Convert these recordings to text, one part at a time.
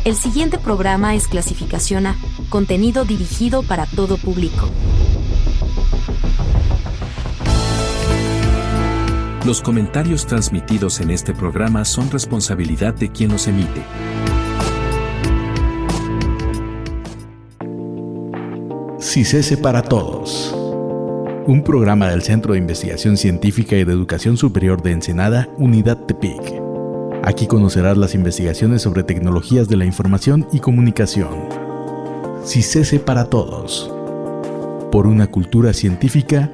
El siguiente programa es clasificación A, contenido dirigido para todo público. Los comentarios transmitidos en este programa son responsabilidad de quien los emite. CICESE para Todos. Un programa del Centro de Investigación Científica y de Educación Superior de Ensenada, Unidad Tepic. Aquí conocerás las investigaciones sobre tecnologías de la información y comunicación. CICESE para Todos. Por una cultura científica,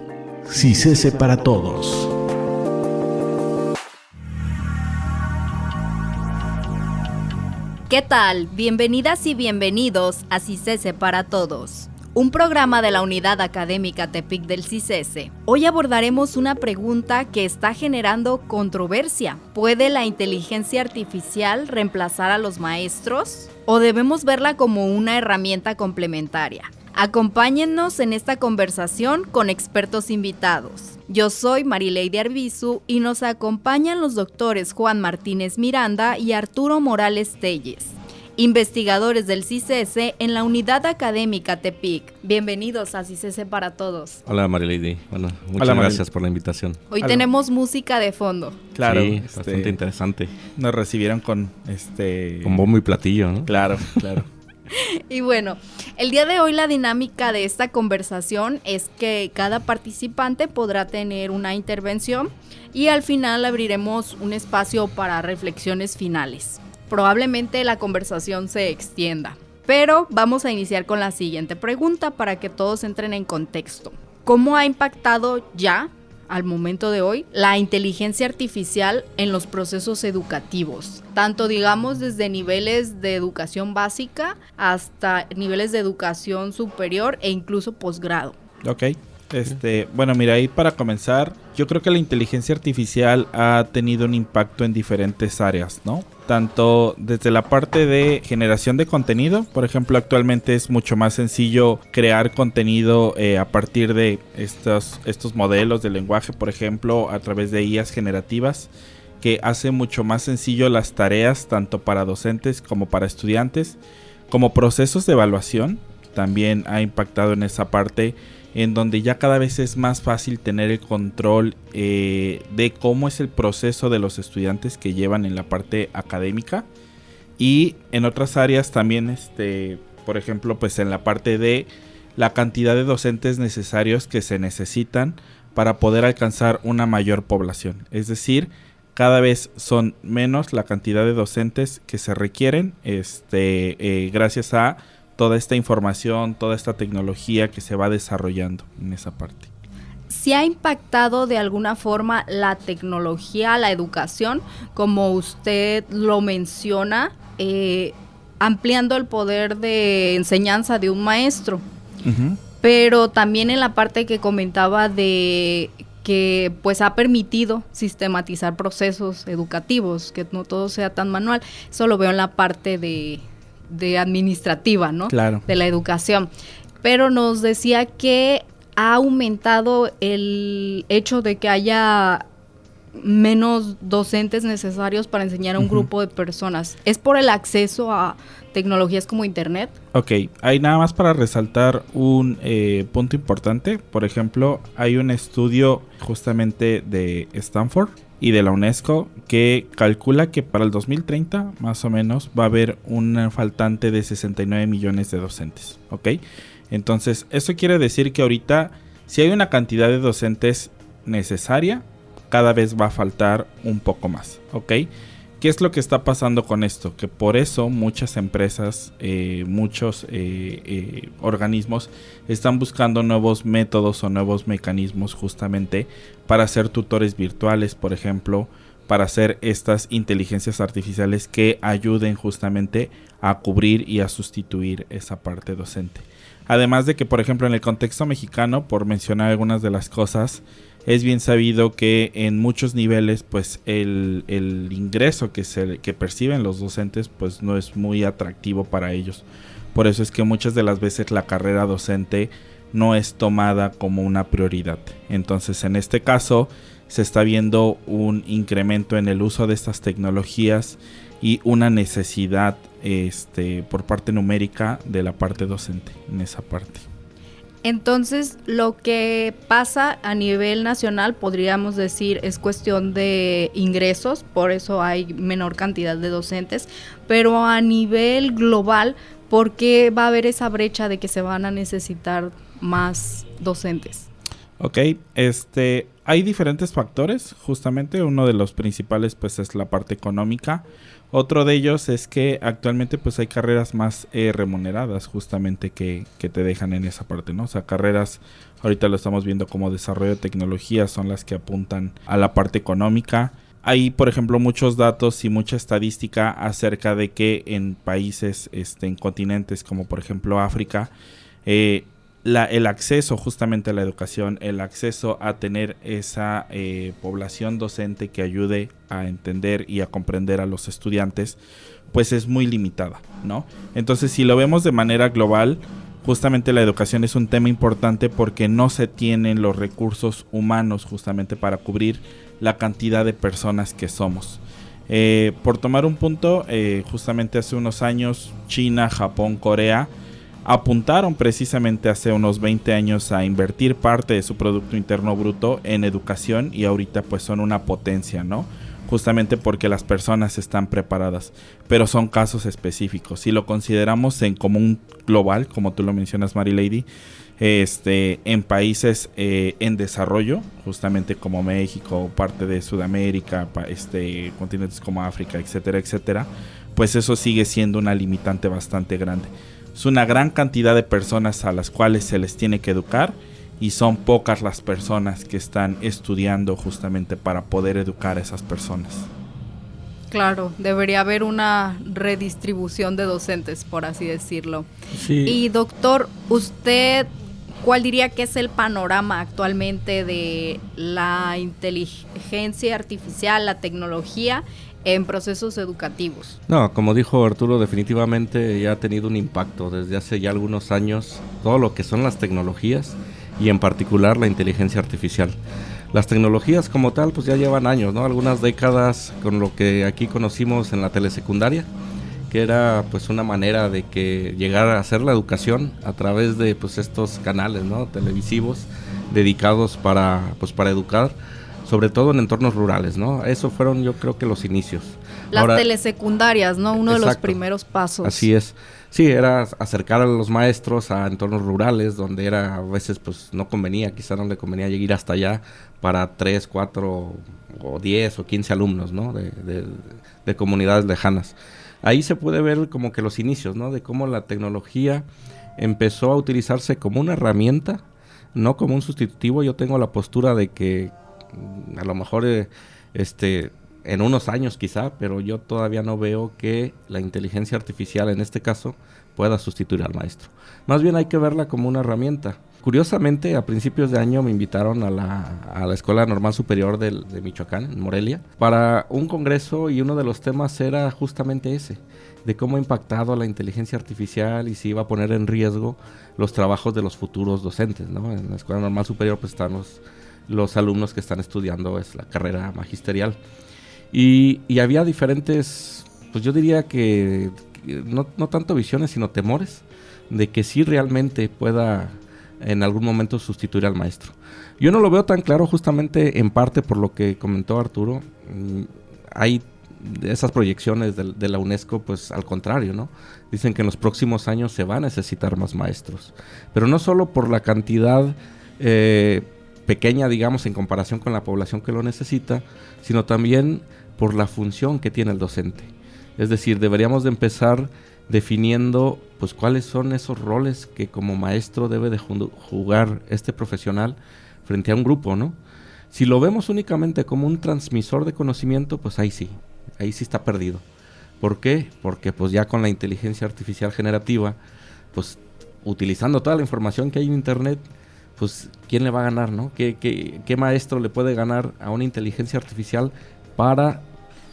CICESE para Todos. ¿Qué tal? Bienvenidas y bienvenidos a CICESE para Todos, un programa de la Unidad Académica Tepic del CICESE. Hoy abordaremos una pregunta que está generando controversia. ¿Puede la inteligencia artificial reemplazar a los maestros? ¿O debemos verla como una herramienta complementaria? Acompáñennos en esta conversación con expertos invitados. Yo soy Marileide Arbizu y nos acompañan los doctores Juan Martínez Miranda y Arturo Morales Telles, investigadores del CICESE en la Unidad Académica Tepic. Bienvenidos a CICESE para Todos. Hola Marileide, bueno, muchas gracias por la invitación. Hoy tenemos música de fondo. Claro, sí, bastante interesante. Nos recibieron con con bombo y platillo, ¿no? Claro. Y bueno, el día de hoy la dinámica de esta conversación es que cada participante podrá tener una intervención y al final abriremos un espacio para reflexiones finales. Probablemente la conversación se extienda, pero vamos a iniciar con la siguiente pregunta para que todos entren en contexto. ¿Cómo ha impactado ya, al momento de hoy, la inteligencia artificial en los procesos educativos? Tanto, digamos, desde niveles de educación básica hasta niveles de educación superior e incluso posgrado. Ok. Bueno, mira, ahí para comenzar, yo creo que la inteligencia artificial ha tenido un impacto en diferentes áreas, ¿no? Tanto desde la parte de generación de contenido, por ejemplo, actualmente es mucho más sencillo crear contenido a partir de estos modelos de lenguaje, por ejemplo, a través de IAs generativas, que hace mucho más sencillo las tareas tanto para docentes como para estudiantes, como procesos de evaluación. También ha impactado en esa parte en donde ya cada vez es más fácil tener el control de cómo es el proceso de los estudiantes que llevan en la parte académica, y en otras áreas también, por ejemplo, pues en la parte de la cantidad de docentes necesarios que se necesitan para poder alcanzar una mayor población. Es decir, cada vez son menos la cantidad de docentes que se requieren, gracias a toda esta información, toda esta tecnología que se va desarrollando en esa parte. ¿Se ha impactado de alguna forma la tecnología, la educación, como usted lo menciona, ampliando el poder de enseñanza de un maestro? Uh-huh. Pero también en la parte que comentaba de que pues ha permitido sistematizar procesos educativos, que no todo sea tan manual. Eso lo veo en la parte de administrativa, ¿no? Claro. De la educación. Pero nos decía que ha aumentado el hecho de que haya menos docentes necesarios para enseñar a un grupo de personas. ¿Es por el acceso a tecnologías como internet? Ok, hay nada más para resaltar un punto importante. Por ejemplo, hay un estudio justamente de Stanford y de la UNESCO que calcula que para el 2030 más o menos va a haber un faltante de 69 millones de docentes, ¿ok? Entonces, eso quiere decir que ahorita, si hay una cantidad de docentes necesaria, cada vez va a faltar un poco más, ¿ok? ¿Qué es lo que está pasando con esto? Que por eso muchas empresas, muchos organismos están buscando nuevos métodos o nuevos mecanismos justamente para hacer tutores virtuales, por ejemplo, para hacer estas inteligencias artificiales que ayuden justamente a cubrir y a sustituir esa parte docente. Además de que, por ejemplo, en el contexto mexicano, por mencionar algunas de las cosas, es bien sabido que en muchos niveles pues el ingreso que perciben los docentes pues no es muy atractivo para ellos. Por eso es que muchas de las veces la carrera docente no es tomada como una prioridad. Entonces, en este caso se está viendo un incremento en el uso de estas tecnologías y una necesidad por parte numérica de la parte docente en esa parte. Entonces, lo que pasa a nivel nacional, podríamos decir, es cuestión de ingresos, por eso hay menor cantidad de docentes, pero a nivel global, ¿por qué va a haber esa brecha de que se van a necesitar más docentes? Ok, hay diferentes factores, justamente uno de los principales pues es la parte económica. Otro de ellos es que actualmente pues hay carreras más remuneradas justamente que te dejan en esa parte, ¿no? O sea, carreras, ahorita lo estamos viendo como desarrollo de tecnología, son las que apuntan a la parte económica. Hay, por ejemplo, muchos datos y mucha estadística acerca de que en países, en continentes como por ejemplo África, el acceso justamente a la educación, el acceso a tener esa población docente que ayude a entender y a comprender a los estudiantes, pues es muy limitada, ¿no? Entonces, si lo vemos de manera global, justamente la educación es un tema importante porque no se tienen los recursos humanos justamente para cubrir la cantidad de personas que somos. Por tomar un punto, justamente hace unos años, China, Japón, Corea apuntaron precisamente hace unos 20 años a invertir parte de su Producto Interno Bruto en educación y ahorita pues son una potencia, ¿no? Justamente porque las personas están preparadas, pero son casos específicos. Si lo consideramos en común global, como tú lo mencionas, Marilady, en países en desarrollo, justamente como México, parte de Sudamérica, continentes como África, etcétera, etcétera, pues eso sigue siendo una limitante bastante grande. Es una gran cantidad de personas a las cuales se les tiene que educar y son pocas las personas que están estudiando justamente para poder educar a esas personas. Claro, debería haber una redistribución de docentes, por así decirlo. Sí. Y doctor, ¿usted cuál diría que es el panorama actualmente de la inteligencia artificial, la tecnología en procesos educativos? No, como dijo Arturo, definitivamente ya ha tenido un impacto desde hace ya algunos años todo lo que son las tecnologías y en particular la inteligencia artificial. Las tecnologías como tal pues ya llevan años, ¿no? Algunas décadas con lo que aquí conocimos en la telesecundaria, que era pues una manera de que llegara a hacer la educación a través de pues estos canales, ¿no? Televisivos dedicados para educar, sobre todo en entornos rurales, ¿no? Eso fueron, yo creo que los inicios. Las telesecundarias, ¿no? Uno de los primeros pasos. Así es. Sí, era acercar a los maestros a entornos rurales donde era a veces pues no convenía, quizá no le convenía llegar hasta allá para 3, 4 o 10 o 15 alumnos, ¿no? De comunidades lejanas. Ahí se puede ver como que los inicios, ¿no? De cómo la tecnología empezó a utilizarse como una herramienta, no como un sustitutivo. Yo tengo la postura de que a lo mejor en unos años quizá, pero yo todavía no veo que la inteligencia artificial en este caso pueda sustituir al maestro. Más bien hay que verla como una herramienta. Curiosamente, a principios de año me invitaron a la Escuela Normal Superior de Michoacán, en Morelia, para un congreso y uno de los temas era justamente ese, de cómo ha impactado la inteligencia artificial y si iba a poner en riesgo los trabajos de los futuros docentes, ¿no? En la Escuela Normal Superior pues están los alumnos que están estudiando la carrera magisterial. Y había diferentes, pues yo diría que no tanto visiones, sino temores de que sí realmente pueda en algún momento sustituir al maestro. Yo no lo veo tan claro justamente en parte por lo que comentó Arturo. Hay esas proyecciones de la UNESCO, pues al contrario, ¿no? Dicen que en los próximos años se va a necesitar más maestros. Pero no solo por la cantidad pequeña, digamos, en comparación con la población que lo necesita, sino también por la función que tiene el docente. Es decir, deberíamos de empezar definiendo pues cuáles son esos roles que como maestro debe de jugar este profesional frente a un grupo, ¿no? Si lo vemos únicamente como un transmisor de conocimiento, pues ahí sí está perdido. ¿Por qué? Porque pues ya con la inteligencia artificial generativa, pues utilizando toda la información que hay en internet, pues ¿quién le va a ganar, no? ¿Qué maestro le puede ganar a una inteligencia artificial para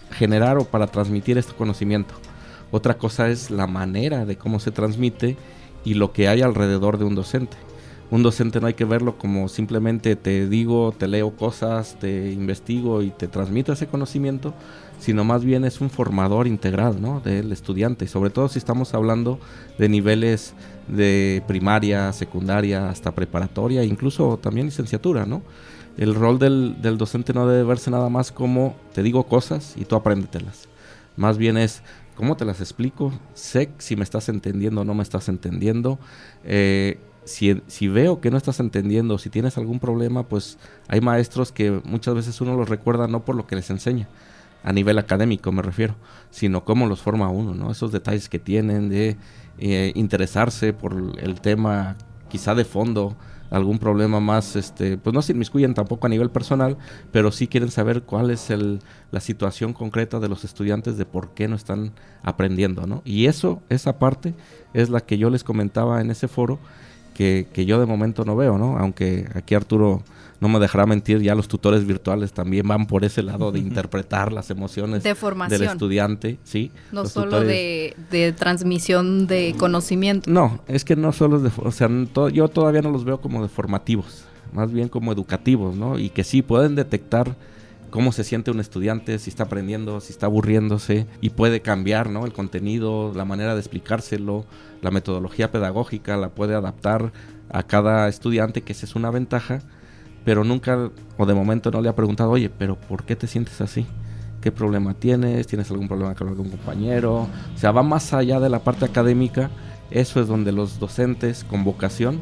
generar o para transmitir este conocimiento? Otra cosa es la manera de cómo se transmite y lo que hay alrededor de un docente. Un docente no hay que verlo como simplemente te digo, te leo cosas, te investigo y te transmito ese conocimiento, sino más bien es un formador integral, ¿no?, del estudiante, y sobre todo si estamos hablando de niveles de primaria, secundaria, hasta preparatoria, incluso también licenciatura, ¿no? El rol del docente no debe verse nada más como te digo cosas y tú apréndetelas. Más bien es cómo te las explico, sé si me estás entendiendo o no me estás entendiendo. Si veo que no estás entendiendo, si tienes algún problema, pues hay maestros que muchas veces uno los recuerda no por lo que les enseña, a nivel académico me refiero, sino cómo los forma uno, ¿no? Esos detalles que tienen de interesarse por el tema quizá de fondo, algún problema más, pues no se inmiscuyen tampoco a nivel personal, pero sí quieren saber cuál es la situación concreta de los estudiantes de por qué no están aprendiendo, ¿no? Y esa parte es la que yo les comentaba en ese foro, que yo de momento no veo, ¿no? Aunque aquí Arturo no me dejará mentir, ya los tutores virtuales también van por ese lado de interpretar las emociones de formación del estudiante, ¿sí? No los solo tutores... de transmisión de conocimiento. No, es que no solo es o sea, yo todavía no los veo como de formativos, más bien como educativos, ¿no? Y que sí pueden detectar cómo se siente un estudiante, si está aprendiendo, si está aburriéndose, y puede cambiar, ¿no?, el contenido, la manera de explicárselo, la metodología pedagógica la puede adaptar a cada estudiante, que esa es una ventaja, pero nunca, o de momento no le ha preguntado, oye, pero ¿por qué te sientes así? ¿Qué problema tienes? ¿Tienes algún problema con algún compañero? O sea, va más allá de la parte académica. Eso es donde los docentes con vocación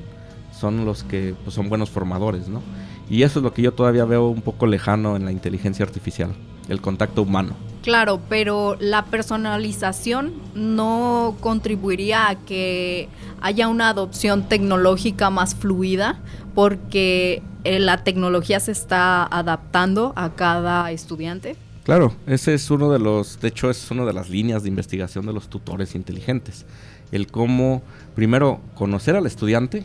son los que pues, son buenos formadores, ¿no? Y eso es lo que yo todavía veo un poco lejano en la inteligencia artificial, el contacto humano. Claro, pero la personalización no contribuiría a que haya una adopción tecnológica más fluida, porque la tecnología se está adaptando a cada estudiante. Claro, ese es de hecho es una de las líneas de investigación de los tutores inteligentes. El cómo, primero, conocer al estudiante,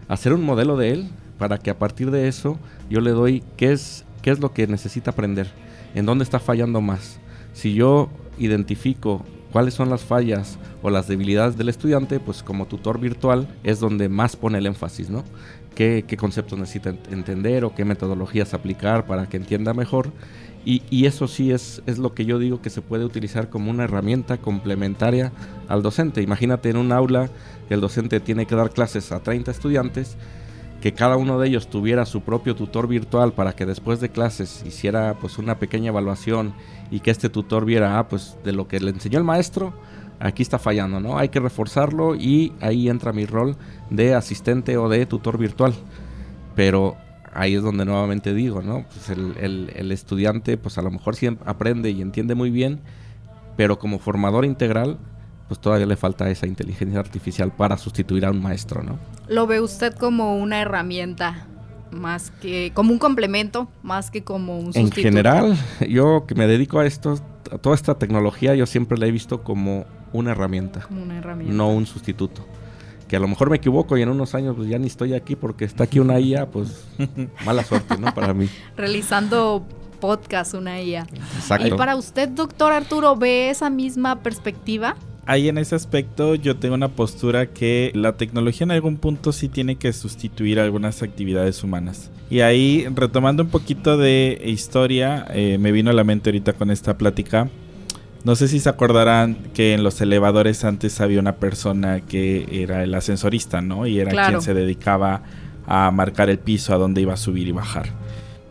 hacer un modelo de él, para que a partir de eso yo le doy qué es lo que necesita aprender, en dónde está fallando más. Si yo identifico cuáles son las fallas o las debilidades del estudiante, pues como tutor virtual es donde más pone el énfasis, ¿no? ¿Qué conceptos necesita entender o qué metodologías aplicar para que entienda mejor? Y eso sí es lo que yo digo que se puede utilizar como una herramienta complementaria al docente. Imagínate en un aula, el docente tiene que dar clases a 30 estudiantes, que cada uno de ellos tuviera su propio tutor virtual para que después de clases hiciera pues una pequeña evaluación y que este tutor viera, pues de lo que le enseñó el maestro, aquí está fallando, ¿no? Hay que reforzarlo, y ahí entra mi rol de asistente o de tutor virtual. Pero ahí es donde nuevamente digo, ¿no? Pues el estudiante pues a lo mejor sí aprende y entiende muy bien, pero como formador integral pues todavía le falta esa inteligencia artificial para sustituir a un maestro, ¿no? ¿Lo ve usted como una herramienta, más que como un complemento, más que como un sustituto? En general, yo que me dedico a esto, a toda esta tecnología, yo siempre la he visto como una herramienta, no un sustituto. Que a lo mejor me equivoco y en unos años pues ya ni estoy aquí porque está aquí una IA, pues mala suerte, ¿no? Para mí. Realizando podcast, una IA. Exacto. ¿Y para usted, doctor Arturo, ve esa misma perspectiva? Ahí en ese aspecto yo tengo una postura que la tecnología en algún punto sí tiene que sustituir algunas actividades humanas. Y ahí, retomando un poquito de historia, me vino a la mente ahorita con esta plática. No sé si se acordarán que en los elevadores antes había una persona que era el ascensorista, ¿no? Y era quien se dedicaba a marcar el piso a donde iba a subir y bajar.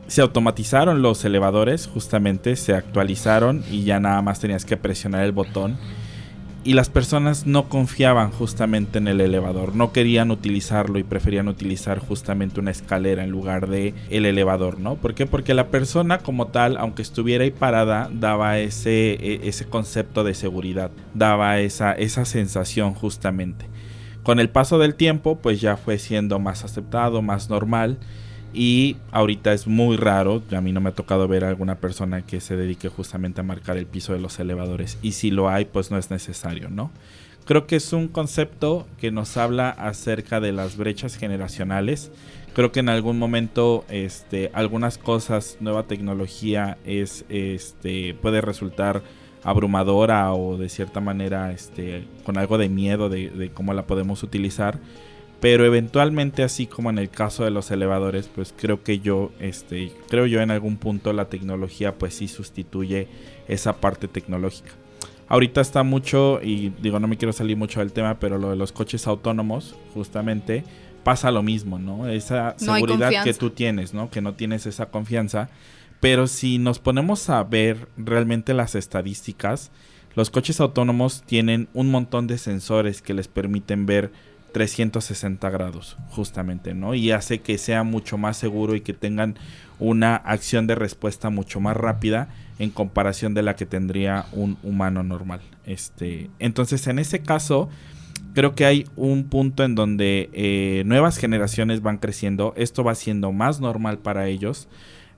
Se automatizaron los elevadores, justamente se actualizaron y ya nada más tenías que presionar el botón. Y las personas no confiaban justamente en el elevador, no querían utilizarlo y preferían utilizar justamente una escalera en lugar de el elevador, ¿no? ¿Por qué? Porque la persona como tal, aunque estuviera ahí parada, daba ese concepto de seguridad, daba esa sensación justamente. Con el paso del tiempo, pues ya fue siendo más aceptado, más normal. Y ahorita es muy raro, a mí no me ha tocado ver a alguna persona que se dedique justamente a marcar el piso de los elevadores. Y si lo hay, pues no es necesario, ¿no? Creo que es un concepto que nos habla acerca de las brechas generacionales. Creo que en algún momento algunas cosas, nueva tecnología puede resultar abrumadora o de cierta manera con algo de miedo de cómo la podemos utilizar. pero eventualmente, así como en el caso de los elevadores, pues creo yo en algún punto la tecnología pues sí sustituye esa parte tecnológica. Ahorita está mucho, y digo, no me quiero salir mucho del tema, pero lo de los coches autónomos, justamente, pasa lo mismo, ¿no? Esa seguridad que tú tienes, ¿no? Que no tienes esa confianza. Pero si nos ponemos a ver realmente las estadísticas, los coches autónomos tienen un montón de sensores que les permiten ver 360 grados, justamente, ¿no? Y hace que sea mucho más seguro y que tengan una acción de respuesta mucho más rápida en comparación de la que tendría un humano normal. Entonces, en ese caso, creo que hay un punto en donde nuevas generaciones van creciendo. Esto va siendo más normal para ellos.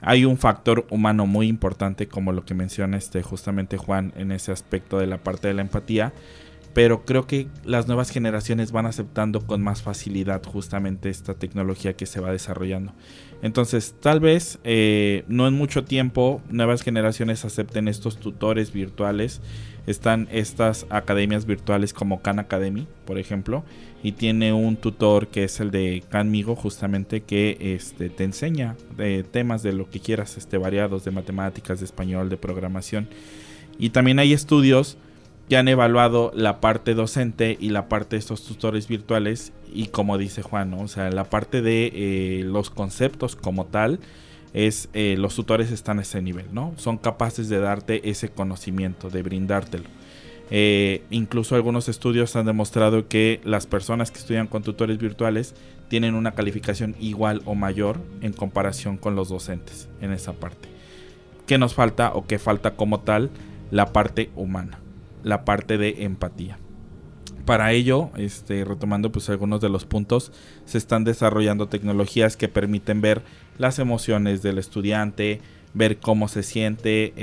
Hay un factor humano muy importante, como lo que menciona justamente Juan, en ese aspecto de la parte de la empatía. Pero creo que las nuevas generaciones van aceptando con más facilidad justamente esta tecnología que se va desarrollando. Entonces, tal vez no en mucho tiempo nuevas generaciones acepten estos tutores virtuales. Están estas academias virtuales como Khan Academy, por ejemplo, y tiene un tutor que es el de Khanmigo, justamente, que te enseña temas de lo que quieras, variados, de matemáticas, de español, de programación. Y también hay estudios que han evaluado la parte docente y la parte de estos tutores virtuales, y como dice Juan, ¿no? O sea, la parte de los conceptos como tal, los tutores están a ese nivel, ¿no? Son capaces de darte ese conocimiento, de brindártelo. Incluso algunos estudios han demostrado que las personas que estudian con tutores virtuales tienen una calificación igual o mayor en comparación con los docentes en esa parte. ¿Qué nos falta o qué falta como tal? La parte humana, la parte de empatía. Para ello, retomando pues algunos de los puntos, se están desarrollando tecnologías que permiten ver las emociones del estudiante, ver cómo se siente,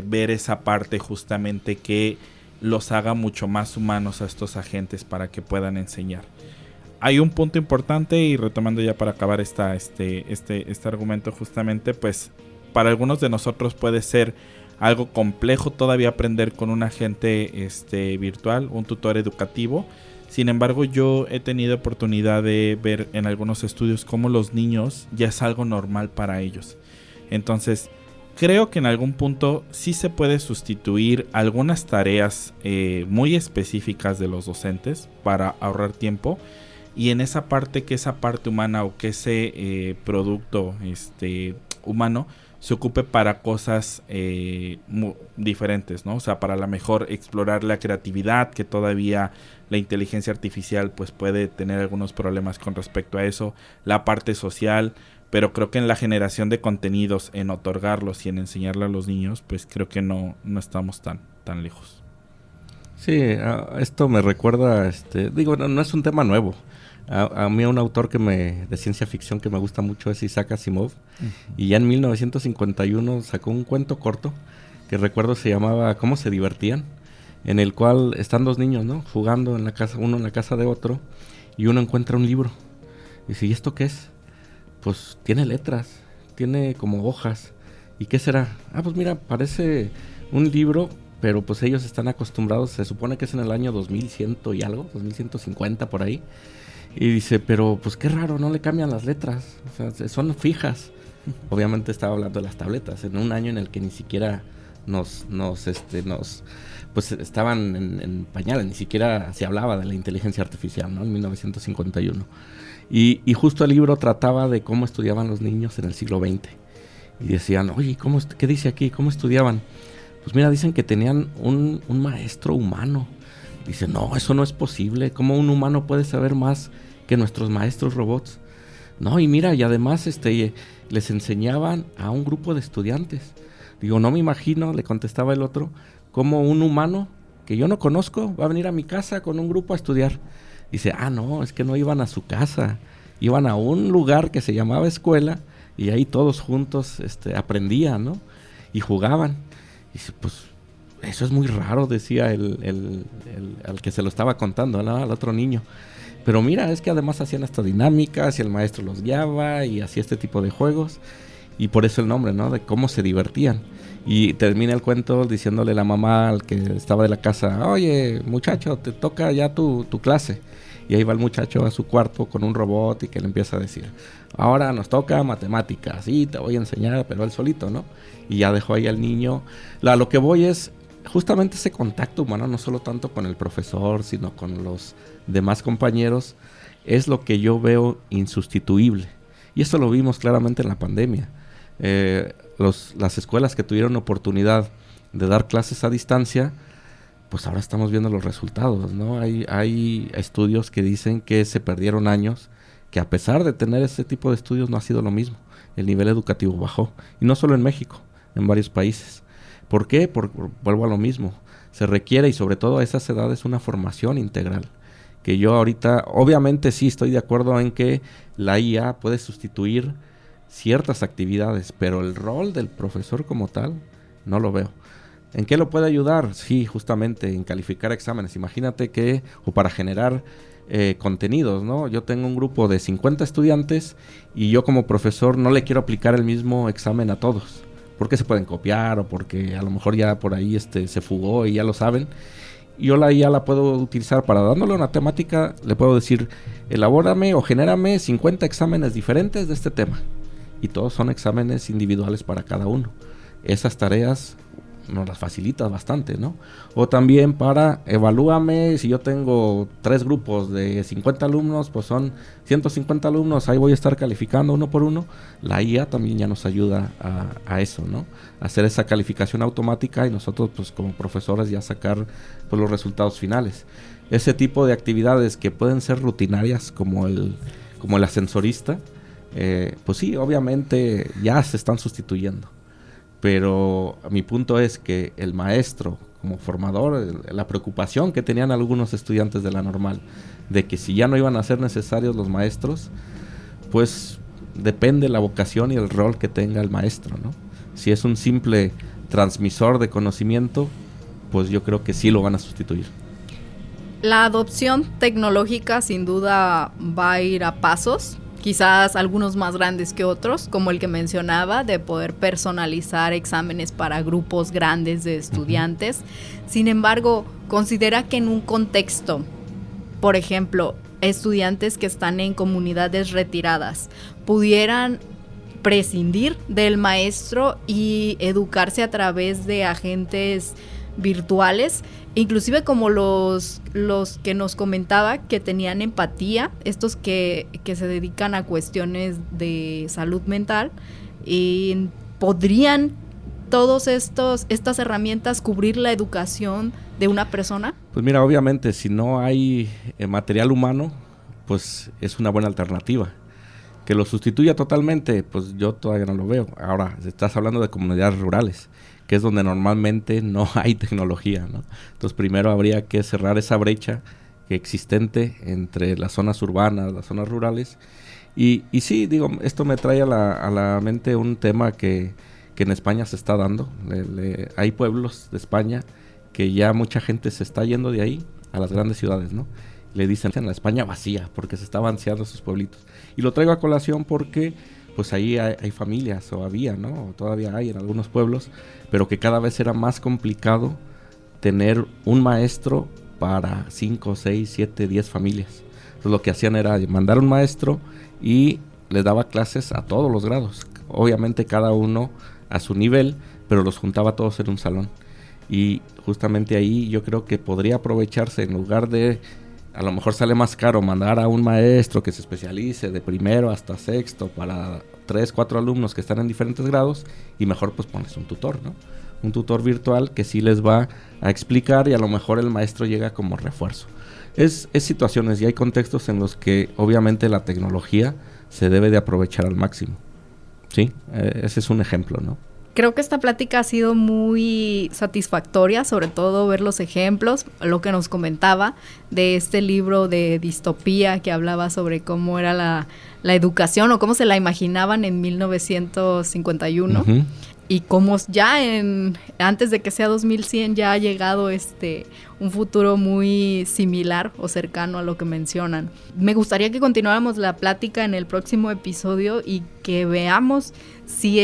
ver esa parte justamente que los haga mucho más humanos a estos agentes para que puedan enseñar. Hay un punto importante, y retomando ya para acabar este argumento, justamente, pues para algunos de nosotros puede ser algo complejo todavía aprender con un agente virtual, un tutor educativo. Sin embargo, yo he tenido oportunidad de ver en algunos estudios cómo los niños ya es algo normal para ellos. Entonces, creo que en algún punto sí se puede sustituir algunas tareas muy específicas de los docentes para ahorrar tiempo. Y en esa parte humana, o que ese producto humano se ocupe para cosas diferentes, ¿no? O sea, para la mejor explorar la creatividad, que todavía la inteligencia artificial pues puede tener algunos problemas con respecto a eso, la parte social, pero creo que en la generación de contenidos, en otorgarlos y en enseñarle a los niños, pues creo que no estamos tan lejos. Sí, esto me recuerda, no es un tema nuevo. A mí un autor de ciencia ficción que me gusta mucho es Isaac Asimov. Y ya en 1951 sacó un cuento corto que recuerdo se llamaba ¿Cómo se divertían? En el cual están dos niños, ¿no? Jugando en la casa, uno en la casa de otro, y uno encuentra un libro. Y dice, ¿y esto qué es? Pues tiene letras, tiene como hojas. ¿Y qué será? Pues mira, parece un libro, pero pues ellos están acostumbrados, se supone que es en el año 2100 y algo, 2150 por ahí. Y dice, pero pues qué raro, no le cambian las letras, o sea, son fijas. Obviamente estaba hablando de las tabletas, en un año en el que ni siquiera pues estaban en pañales, ni siquiera se hablaba de la inteligencia artificial, ¿no? En 1951. Y justo el libro trataba de cómo estudiaban los niños en el siglo XX. Y decían, oye, ¿qué dice aquí? ¿Cómo estudiaban? Pues mira, dicen que tenían un maestro humano. Dice, no, eso no es posible. ¿Cómo un humano puede saber más que nuestros maestros robots? No, y mira, y además les enseñaban a un grupo de estudiantes. Digo, no me imagino, le contestaba el otro, cómo un humano que yo no conozco va a venir a mi casa con un grupo a estudiar. Dice, no, es que no iban a su casa, iban a un lugar que se llamaba escuela, y ahí todos juntos aprendían, ¿no? Y jugaban. Dice, pues eso es muy raro, decía el al que se lo estaba contando, ¿no? Al otro niño. Pero mira, es que además hacían hasta dinámicas y el maestro los guiaba y hacía este tipo de juegos. Y por eso el nombre, ¿no? De cómo se divertían. Y termina el cuento diciéndole la mamá al que estaba de la casa, oye, muchacho, te toca ya tu clase. Y ahí va el muchacho a su cuarto con un robot y que le empieza a decir, ahora nos toca matemáticas, sí, te voy a enseñar, pero él solito, ¿no? Y ya dejó ahí al niño. Lo que voy es justamente ese contacto humano, no solo tanto con el profesor, sino con los demás compañeros, es lo que yo veo insustituible. Y esto lo vimos claramente en la pandemia. Las escuelas que tuvieron oportunidad de dar clases a distancia, pues ahora estamos viendo los resultados, ¿no? Hay estudios que dicen que se perdieron años, que a pesar de tener ese tipo de estudios no ha sido lo mismo. El nivel educativo bajó. Y no solo en México, en varios países. ¿Por qué? Vuelvo a lo mismo. Se requiere, y sobre todo a esas edades, una formación integral. Que yo ahorita, obviamente sí estoy de acuerdo en que la IA puede sustituir ciertas actividades, pero el rol del profesor como tal, no lo veo. ¿En qué lo puede ayudar? Sí, justamente en calificar exámenes. Imagínate que, o para generar contenidos, ¿no? Yo tengo un grupo de 50 estudiantes y yo como profesor no le quiero aplicar el mismo examen a todos, porque se pueden copiar o porque a lo mejor ya por ahí se fugó y ya lo saben. Yo la IA la puedo utilizar para, dándole una temática, le puedo decir, elabórame o genérame 50 exámenes diferentes de este tema. Y todos son exámenes individuales para cada uno. Esas tareas nos las facilita bastante, ¿no? O también para, evalúame, si yo tengo 3 grupos de 50 alumnos, pues son 150 alumnos, ahí voy a estar calificando uno por uno. La IA también ya nos ayuda a eso, ¿no? A hacer esa calificación automática y nosotros, pues como profesores, ya sacar pues, los resultados finales. Ese tipo de actividades que pueden ser rutinarias, como el ascensorista, pues sí, obviamente ya se están sustituyendo. Pero mi punto es que el maestro, como formador, la preocupación que tenían algunos estudiantes de la normal, de que si ya no iban a ser necesarios los maestros, pues depende la vocación y el rol que tenga el maestro, ¿no? Si es un simple transmisor de conocimiento, pues yo creo que sí lo van a sustituir. La adopción tecnológica sin duda va a ir a pasos, quizás algunos más grandes que otros, como el que mencionaba, de poder personalizar exámenes para grupos grandes de estudiantes. Sin embargo, considera que en un contexto, por ejemplo, estudiantes que están en comunidades retiradas, pudieran prescindir del maestro y educarse a través de agentes virtuales, inclusive como los que nos comentaba que tenían empatía, estos que se dedican a cuestiones de salud mental, y podrían todas estas herramientas cubrir la educación de una persona. Pues mira, obviamente si no hay material humano, pues es una buena alternativa. Que lo sustituya totalmente, pues yo todavía no lo veo. Ahora, estás hablando de comunidades rurales, que es donde normalmente no hay tecnología, ¿no? Entonces primero habría que cerrar esa brecha existente entre las zonas urbanas, las zonas rurales. Y sí, digo, esto me trae a la mente un tema que en España se está dando. Hay pueblos de España que ya mucha gente se está yendo de ahí a las grandes ciudades, ¿no? Le dicen la España vacía porque se está vaciando sus pueblitos. Y lo traigo a colación porque pues ahí hay familias, o había, ¿no? O todavía hay en algunos pueblos, pero que cada vez era más complicado tener un maestro para 5, 6, 7, 10 familias. Entonces lo que hacían era mandar un maestro y les daba clases a todos los grados. Obviamente cada uno a su nivel, pero los juntaba todos en un salón. Y justamente ahí yo creo que podría aprovecharse, en lugar de, a lo mejor sale más caro mandar a un maestro que se especialice de primero hasta sexto para 3, 4 alumnos que están en diferentes grados, y mejor pues pones un tutor, ¿no? Un tutor virtual que sí les va a explicar, y a lo mejor el maestro llega como refuerzo. Es situaciones, y hay contextos en los que obviamente la tecnología se debe de aprovechar al máximo. Sí, ese es un ejemplo, ¿no? Creo que esta plática ha sido muy satisfactoria, sobre todo ver los ejemplos, lo que nos comentaba de este libro de distopía que hablaba sobre cómo era la educación, o cómo se la imaginaban en 1951. Uh-huh. Y cómo ya antes de que sea 2100 ya ha llegado un futuro muy similar o cercano a lo que mencionan. Me gustaría que continuáramos la plática en el próximo episodio y que veamos si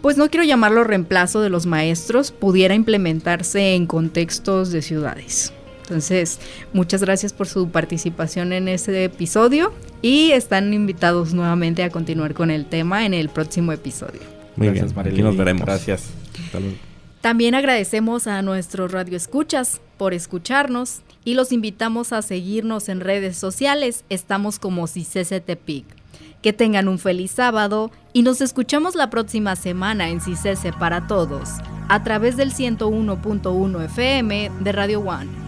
pues no quiero llamarlo reemplazo de los maestros, pudiera implementarse en contextos de ciudades. Entonces, muchas gracias por su participación en este episodio y están invitados nuevamente a continuar con el tema en el próximo episodio. Muy Gracias, bien, Marilyn. aquí nos veremos. Gracias. Hasta luego. También agradecemos a nuestros radioescuchas por escucharnos y los invitamos a seguirnos en redes sociales. Estamos como CICESE Tepic. Que tengan un feliz sábado y nos escuchamos la próxima semana en CICESE para Todos, a través del 101.1 FM de Radio One.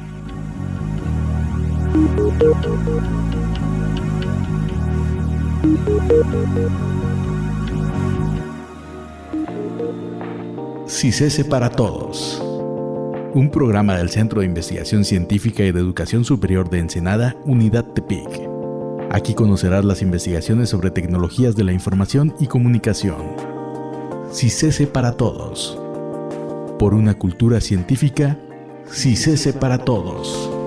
CICESE para Todos, un programa del Centro de Investigación Científica y de Educación Superior de Ensenada, Unidad Tepic. Aquí conocerás las investigaciones sobre tecnologías de la información y comunicación. CICESE para Todos. Por una cultura científica, CICESE para Todos.